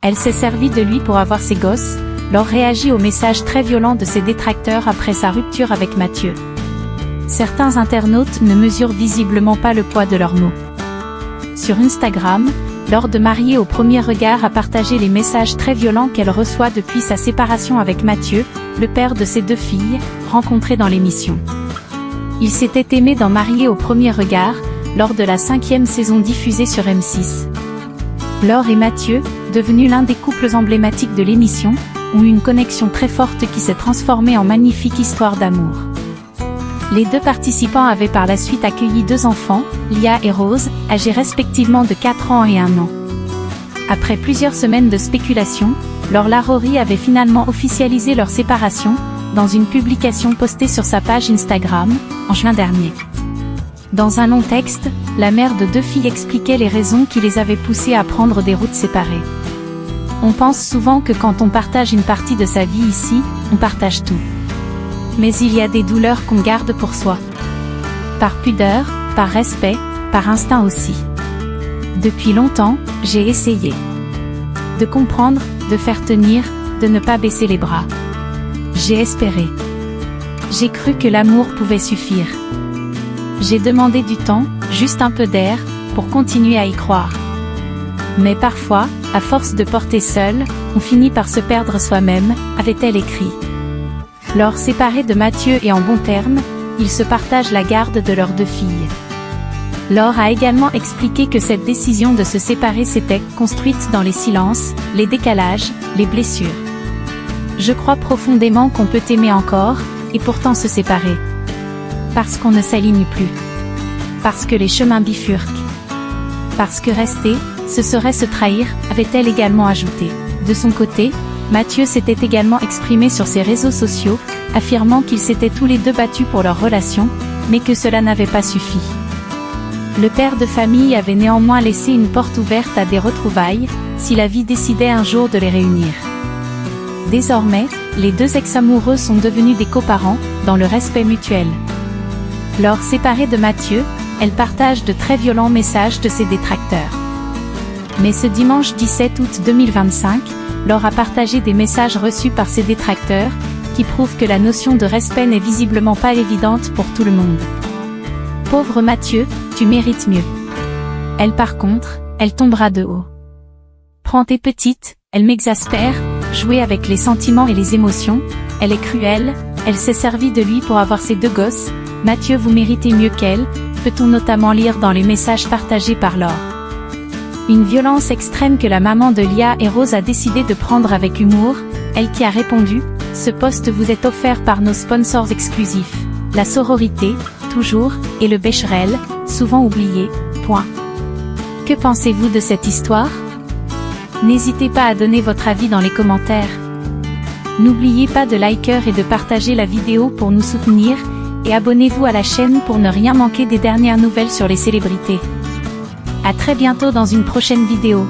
Elle s'est servie de lui pour avoir ses gosses. Laure réagit aux messages très violents de ses détracteurs après sa rupture avec Mathieu. Certains internautes ne mesurent visiblement pas le poids de leurs mots. Sur Instagram, Laure de Mariée au premier regard a partagé les messages très violents qu'elle reçoit depuis sa séparation avec Mathieu, le père de ses 2 filles, rencontrés dans l'émission. Ils s'étaient aimés dans Mariée au premier regard, lors de la 5e saison diffusée sur M6. Laure et Mathieu, devenus l'un des couples emblématiques de l'émission, ont eu une connexion très forte qui s'est transformée en magnifique histoire d'amour. Les 2 participants avaient par la suite accueilli 2 enfants, Lia et Rose, âgés respectivement de 4 ans et 1 an. Après plusieurs semaines de spéculation, Laure Larori avait finalement officialisé leur séparation, dans une publication postée sur sa page Instagram, en juin dernier. Dans un long texte, la mère de 2 filles expliquait les raisons qui les avaient poussées à prendre des routes séparées. On pense souvent que quand on partage une partie de sa vie ici, on partage tout. Mais il y a des douleurs qu'on garde pour soi. Par pudeur, par respect, par instinct aussi. Depuis longtemps, j'ai essayé de comprendre, de faire tenir, de ne pas baisser les bras. J'ai espéré. J'ai cru que l'amour pouvait suffire. J'ai demandé du temps, juste un peu d'air, pour continuer à y croire. Mais parfois, à force de porter seul, on finit par se perdre soi-même, avait-elle écrit. Laure séparée de Mathieu et en bons termes, ils se partagent la garde de leurs 2 filles. Laure a également expliqué que cette décision de se séparer s'était construite dans les silences, les décalages, les blessures. Je crois profondément qu'on peut aimer encore, et pourtant se séparer. Parce qu'on ne s'aligne plus. Parce que les chemins bifurquent. Parce que rester, ce serait se trahir, avait-elle également ajouté. De son côté, Mathieu s'était également exprimé sur ses réseaux sociaux, affirmant qu'ils s'étaient tous les 2 battus pour leur relation, mais que cela n'avait pas suffi. Le père de famille avait néanmoins laissé une porte ouverte à des retrouvailles, si la vie décidait un jour de les réunir. Désormais, les 2 ex-amoureux sont devenus des coparents, dans le respect mutuel. Laure séparée de Mathieu, elle partage de très violents messages de ses détracteurs. Mais ce dimanche 17 août 2025, Laure a partagé des messages reçus par ses détracteurs, qui prouvent que la notion de respect n'est visiblement pas évidente pour tout le monde. Pauvre Mathieu, tu mérites mieux. Elle par contre, elle tombera de haut. Prends tes petites, elle m'exaspère, jouer avec les sentiments et les émotions, elle est cruelle, elle s'est servie de lui pour avoir ses 2 gosses, Mathieu vous méritez mieux qu'elle, peut-on notamment lire dans les messages partagés par Laure. Une violence extrême que la maman de Lia et Rose a décidé de prendre avec humour, elle qui a répondu « Ce post vous est offert par nos sponsors exclusifs, la sororité, toujours, et le Becherel, souvent oublié, point. » Que pensez-vous de cette histoire? N'hésitez pas à donner votre avis dans les commentaires. N'oubliez pas de liker et de partager la vidéo pour nous soutenir, et abonnez-vous à la chaîne pour ne rien manquer des dernières nouvelles sur les célébrités. À très bientôt dans une prochaine vidéo.